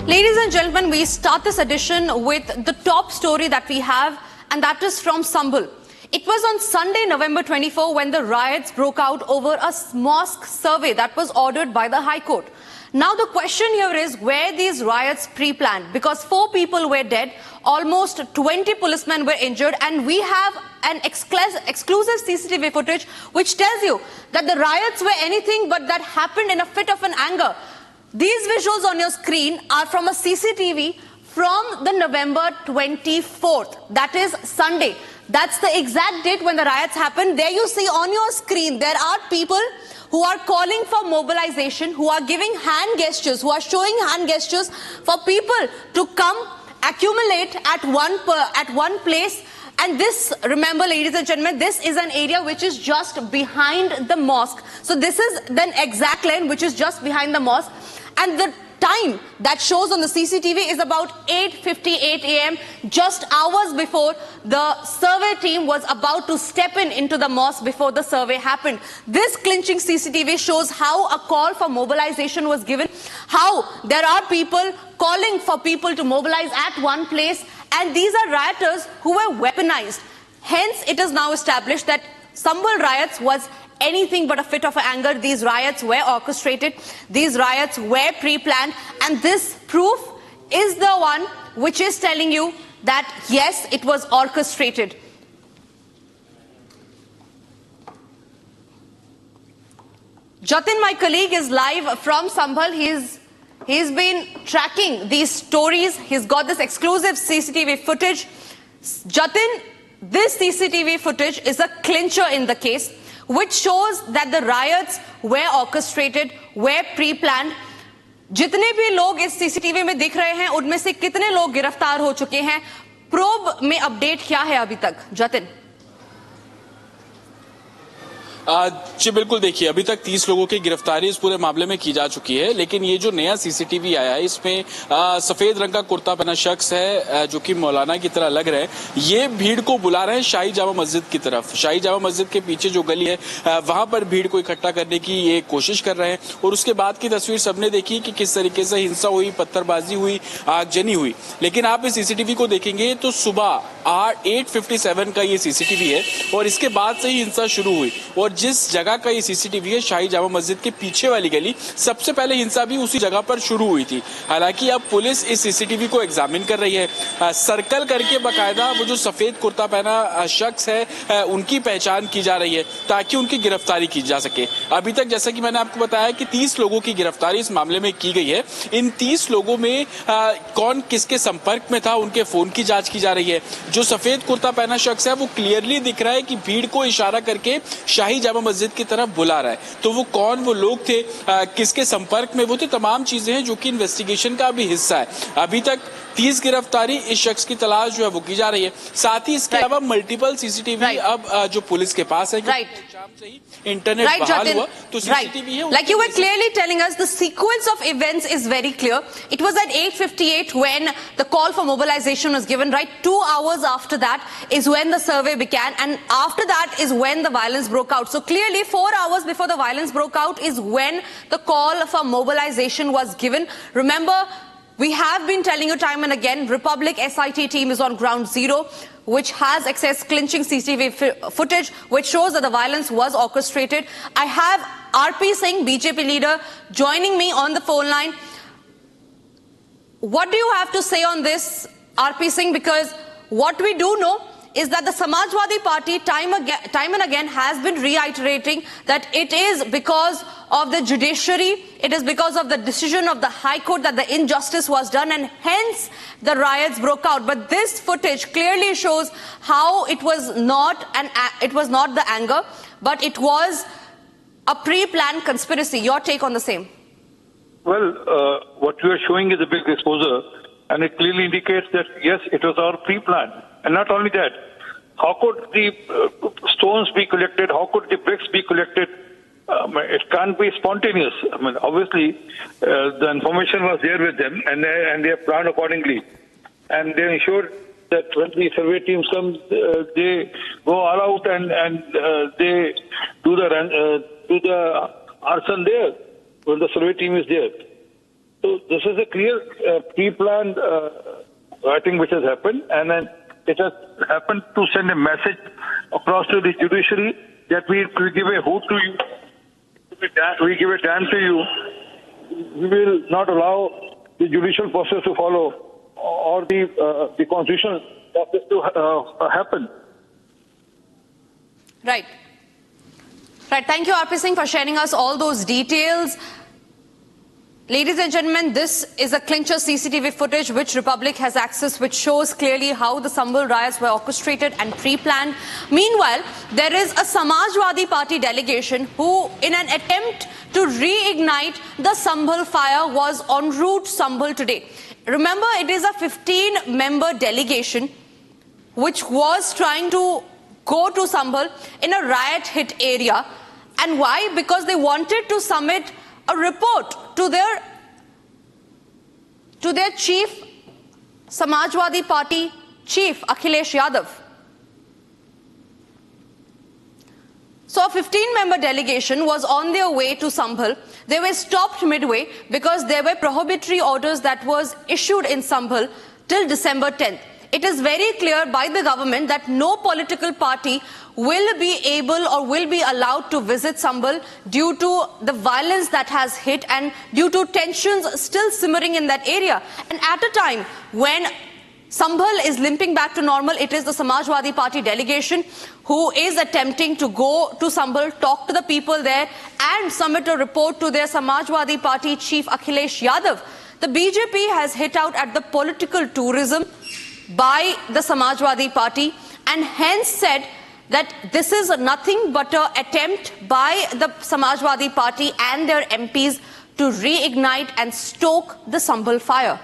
Ladies and gentlemen, we start this edition with the top story that we have, and that is from Sambhal. It was on Sunday, November 24, when the riots broke out over a mosque survey that was ordered by the High Court. Now the question here is, were these riots pre-planned? Because 4 people were dead, almost 20 policemen were injured, and we have an exclusive CCTV footage which tells you that the riots were anything but that happened in a fit of an anger. These visuals on your screen are from a CCTV from the November 24th. That is Sunday. That's the exact date when the riots happened. There you see on your screen, there are people who are calling for mobilization, who are giving hand gestures, who are showing hand gestures for people to come accumulate at one place. And this, remember, ladies and gentlemen, this is an area which is just behind the mosque. So this is the exact lane which is just behind the mosque. And the time that shows on the CCTV is about 8:58 a.m., just hours before the survey team was about to step into the mosque before the survey happened. This clinching CCTV shows how a call for mobilization was given, how there are people calling for people to mobilize at one place, and these are rioters who were weaponized. Hence, it is now established that Sambhal riots was anything but a fit of anger. These riots were orchestrated, these riots were pre-planned, and this proof is the one which is telling you that yes, it was orchestrated. Jatin, my colleague, is live from Sambhal. He's been tracking these stories. He's got this exclusive CCTV footage. Jatin, this CCTV footage is a clincher in the case, which shows that the riots were orchestrated, were pre-planned. जितने भी लोग इस CCTV में दिख रहे हैं, उनमें से कितने लोग गिरफ्तार हो चुके हैं? प्रोब में अपडेट क्या है अभी तक, जतिन? जी बिल्कुल, देखिए अभी तक 30 लोगों की गिरफ्तारी इस पूरे मामले में की जा चुकी है, लेकिन ये जो नया सीसीटीवी आया है इसमें सफेद रंग का कुर्ता पहना शख्स है जो कि मौलाना की तरह लग रहे हैं। ये भीड़ को बुला रहे हैं शाही जामा मस्जिद की तरफ। शाही जामा मस्जिद के पीछे जो गली है वहां पर भीड़ को इकट्ठा करने की ये कोशिश कर रहे हैं। और उसके बाद की तस्वीर सबने देखी कि किस तरीके से हिंसा हुई, पत्थरबाजी हुई, आगजनी हुई। लेकिन आप इस सीसीटीवी को देखेंगे तो सुबह 8:57 का ये सीसीटीवी है और इसके बाद से ही हिंसा शुरू हुई। और जिस जगह का ये सीसीटीवी है, शाही जामा मस्जिद के पीछे वाली गली, सबसे पहले हिंसा भी उसी जगह पर शुरू हुई थी। हालांकि अब पुलिस इस सीसीटीवी को एग्जामिन कर रही है। सर्कल करके बकायदा वो जो सफेद कुर्ता पहना शख्स है उनकी पहचान की जा रही है ताकि उनकी गिरफ्तारी की जा सके। अभी तक जैसा कि मैंने आपको बताया कि 30 लोगों की गिरफ्तारी इस मामले में की गई है। इन 30 लोगों में कौन किसके संपर्क में था, उनके फोन की जांच की जा रही है। जो सफेद कुर्ता पहना शख्स है वो क्लियरली दिख रहा है कि भीड़ को इशारा करके शाही जामा मस्जिद की तरफ बुला रहा है। तो वो कौन वो लोग थे, किसके संपर्क में वो थे, तमाम चीजें हैं जो कि इन्वेस्टिगेशन का भी हिस्सा है। अभी तक 30 गिरफ्तारी, इस शख्स की तलाश जो है वो की जा रही है। साथ ही इसके अलावा मल्टीपल सीसीटीवी अब जो पुलिस के पास है, शाम से ही इंटरनेट बहाल हुआ तो सीसीटीवी है। Like you were clearly telling us, the sequence of events is very clear. It was at 8:58 when the call for mobilization was given. Right, 2 hours after that is when the survey began, and after that is when the violence broke out. So clearly 4 hours before the violence broke out is when the call for mobilization was given. Remember, we have been telling you time and again, Republic SIT team is on ground zero, which has accessed clinching CCTV footage, which shows that the violence was orchestrated. I have RP Singh, BJP leader, joining me on the phone line. What do you have to say on this, RP Singh? Because what we do know is that the Samajwadi Party time and again has been reiterating that it is because of the judiciary, it is because of the decision of the High Court that the injustice was done, and hence the riots broke out. But this footage clearly shows how it was not the anger, but it was a pre-planned conspiracy. Your take on the same? Well, what you are showing is a big exposure, and it clearly indicates that yes, it was all pre-planned. And not only that, how could the stones be collected? How could the bricks be collected? It can't be spontaneous. I mean, obviously, the information was there with them, and they have planned accordingly. And they ensured that when the survey teams come, they go all out and they do the arson there when the survey team is there. So this is a clear pre-planned thing which has happened, and then it has happened to send a message across to the judiciary that we give a hoot to you, we give a damn to you. We will not allow the judicial process to follow or the constitutional process to happen. Right. Right. Thank you, RP Singh, for sharing us all those details. Ladies and gentlemen, this is a clincher CCTV footage which Republic has access, which shows clearly how the Sambhal riots were orchestrated and pre-planned. Meanwhile, there is a Samajwadi Party delegation who, in an attempt to reignite the Sambhal fire, was en route Sambhal today. Remember, it is a 15-member delegation which was trying to go to Sambhal in a riot-hit area. And why? Because they wanted to submit a report to their chief, Samajwadi Party chief, Akhilesh Yadav. So a 15-member delegation was on their way to Sambhal. They were stopped midway because there were prohibitory orders that was issued in Sambhal till December 10th. It is very clear by the government that no political party will be able or will be allowed to visit Sambhal due to the violence that has hit and due to tensions still simmering in that area. And at a time when Sambhal is limping back to normal, it is the Samajwadi Party delegation who is attempting to go to Sambhal, talk to the people there and submit a report to their Samajwadi Party chief Akhilesh Yadav. The BJP has hit out at the political tourism by the Samajwadi Party and hence said that this is nothing but an attempt by the Samajwadi Party and their MPs to reignite and stoke the Sambhal fire.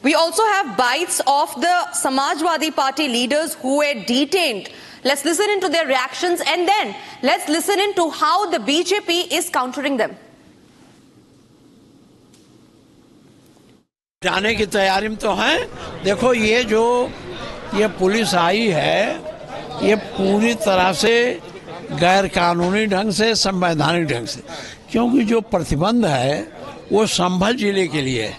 We also have bites of the Samajwadi Party leaders who were detained. Let's listen into their reactions and then let's listen into how the BJP is countering them. जाने की तैयारी में तो हैं। देखो ये police आई है, ये पूरी तरह से गैर कानूनी ढंग से, संवैधानिक ढंग से, क्योंकि जो प्रतिबंध है वो संभल जिले के लिए है,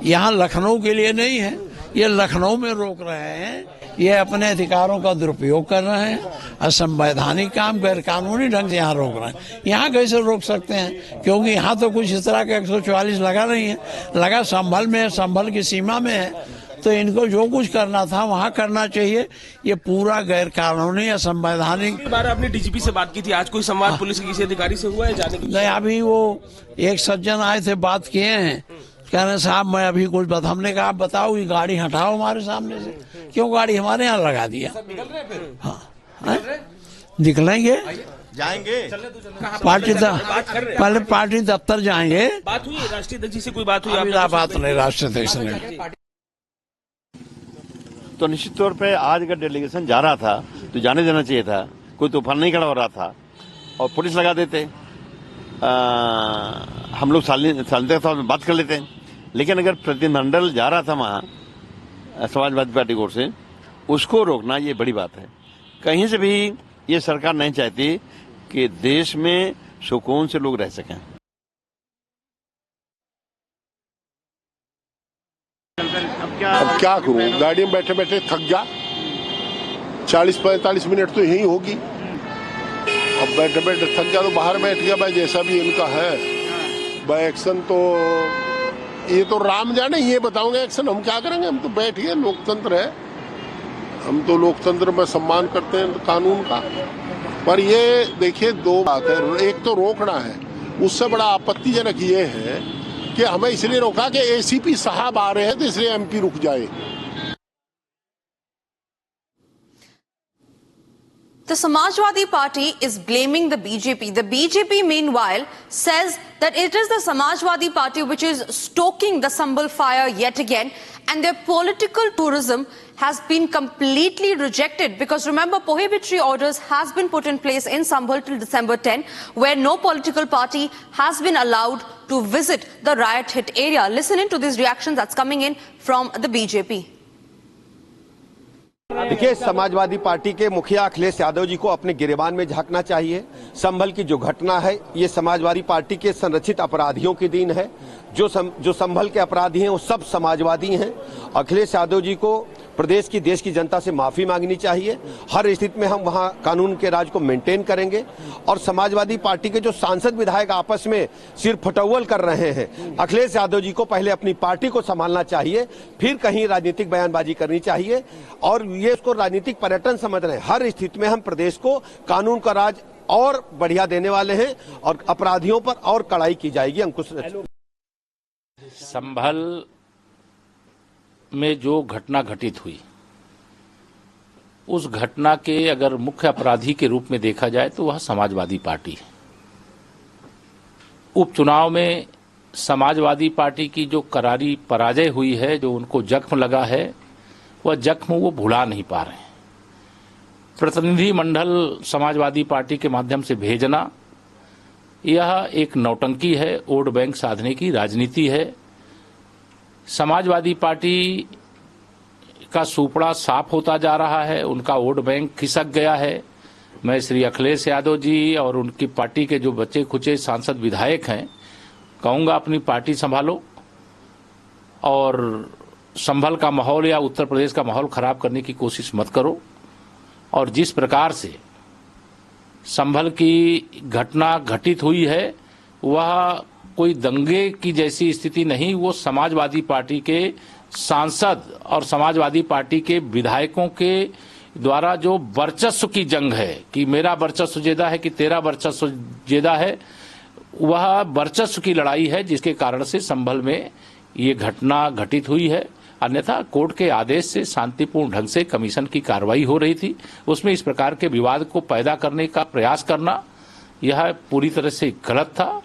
यहाँ लखनऊ के लिए नहीं है। ये लखनऊ में रोक रहे हैं, ये अपने अधिकारों का दुरुपयोग कर रहे हैं, असंवैधानिक काम गैर कानूनी ढंग से यहाँ रोक रहे हैं। यहाँ कैसे रोक सकते हैं, क्योंकि यहाँ तो कुछ इस तरह का 144 लगा नहीं है, लगा संभल में है, संभल की सीमा में है, तो इनको जो कुछ करना था वहाँ करना चाहिए। ये पूरा गैर कानूनी असंवैधानिक। बार आपने डीजीपी से बात की थी, आज कोई संवाद पुलिस के किसी अधिकारी से हुआ है जाने की? नहीं, अभी वो एक सज्जन आए थे, बात किए हैं, कहने साहब मैं अभी कुछ बात, हमने कहा बताओ ये गाड़ी हटाओ हमारे सामने से, क्यों गाड़ी हमारे यहाँ लगा दिया? हाँ, निकलेंगे, जाएंगे पार्टी पहले पार्टी दफ्तर जाएंगे। बात हुई राष्ट्रीय अध्यक्ष जी से, कोई बात हुई? बात नहीं राष्ट्रीय अध्यक्ष ने। तो निश्चित तौर पे आज अगर डेलीगेशन जा रहा था तो जाने देना चाहिए था, कोई तूफान नहीं खड़ा हो रहा था और पुलिस लगा देते, हम लोग सालते के साथ बात कर लेते हैं। लेकिन अगर प्रतिनिधिमंडल जा रहा था वहाँ समाजवादी पार्टी की ओर से, उसको रोकना ये बड़ी बात है। कहीं से भी ये सरकार नहीं चाहती कि देश में सुकून से लोग रह सकें। अब क्या करूं, गाड़ी में बैठे बैठे थक गया, 40-45 मिनट तो यही होगी। अब बैठे बैठे थक गया तो बाहर बैठ गया भाई, जैसा भी इनका है भाई एक्शन। तो ये तो राम जाने, ये बताओगे एक्शन, हम क्या करेंगे? हम तो बैठ गए, लोकतंत्र है, हम तो लोकतंत्र में सम्मान करते हैं कानून का। पर ये देखिए दो बात है, एक तो रोकना है, उससे बड़ा आपत्तिजनक ये है कि हमें इसलिए रोका कि एसीपी साहब आ रहे हैं तो इसलिए एमपी रुक जाए। The Samajwadi Party is blaming the BJP. The BJP, meanwhile, says that it is the Samajwadi Party which is stoking the Sambhal fire yet again, and their political tourism has been completely rejected because remember, prohibitory orders has been put in place in Sambhal till December 10, where no political party has been allowed to visit the riot-hit area. Listen in to these reactions that's coming in from the BJP. देखिए, Samajwadi party के मुखिया अखिलेश यादव जी को अपने गिरेबान में झांकना चाहिए। संभल की जो घटना है, ये समाजवादी पार्टी के संरक्षित अपराधियों की देन है। जो संभल के अपराधी हैं वो सब समाजवादी हैं। अखिलेश यादव जी को प्रदेश की, देश की जनता से माफी मांगनी चाहिए। हर स्थिति में हम वहां कानून के राज को मेंटेन करेंगे। और समाजवादी पार्टी के जो सांसद विधायक आपस में सिर फटौल कर रहे हैं, अखिलेश यादव जी को पहले अपनी पार्टी को संभालना चाहिए, फिर कहीं राजनीतिक बयानबाजी करनी चाहिए। और ये उसको राजनीतिक पर्यटन समझ रहे हैं। हर स्थिति में हम प्रदेश को कानून का राज और बढ़िया देने वाले हैं और अपराधियों पर और कड़ाई की जाएगी। अंकुश, संभल में जो घटना घटित हुई, उस घटना के अगर मुख्य अपराधी के रूप में देखा जाए तो वह समाजवादी पार्टी है। उपचुनाव में समाजवादी पार्टी की जो करारी पराजय हुई है, जो उनको जख्म लगा है, वह जख्म वो भुला नहीं पा रहे हैं। प्रतिनिधि मंडल समाजवादी पार्टी के माध्यम से भेजना, यह एक नौटंकी है, वोट बैंक साधने की राजनीति है। समाजवादी पार्टी का सुपड़ा साफ होता जा रहा है, उनका वोट बैंक खिसक गया है। मैं श्री अखिलेश यादव जी और उनकी पार्टी के जो बच्चे खुचे सांसद विधायक हैं, कहूँगा अपनी पार्टी संभालो और संभल का माहौल या उत्तर प्रदेश का माहौल खराब करने की कोशिश मत करो। और जिस प्रकार से संभल की घटना घटित हुई है, वह कोई दंगे की जैसी स्थिति नहीं, वो समाजवादी पार्टी के सांसद और समाजवादी पार्टी के विधायकों के द्वारा जो वर्चस्व की जंग है कि मेरा वर्चस्व ज्यादा है कि तेरा वर्चस्व ज्यादा है, वह वर्चस्व की लड़ाई है, जिसके कारण से संभल में ये घटना घटित हुई है। अन्यथा कोर्ट के आदेश से शांतिपूर्ण ढंग से कमीशन की कार्रवाई हो रही थी, उसमें इस प्रकार के विवाद को पैदा करने का प्रयास करना यह पूरी तरह से गलत था।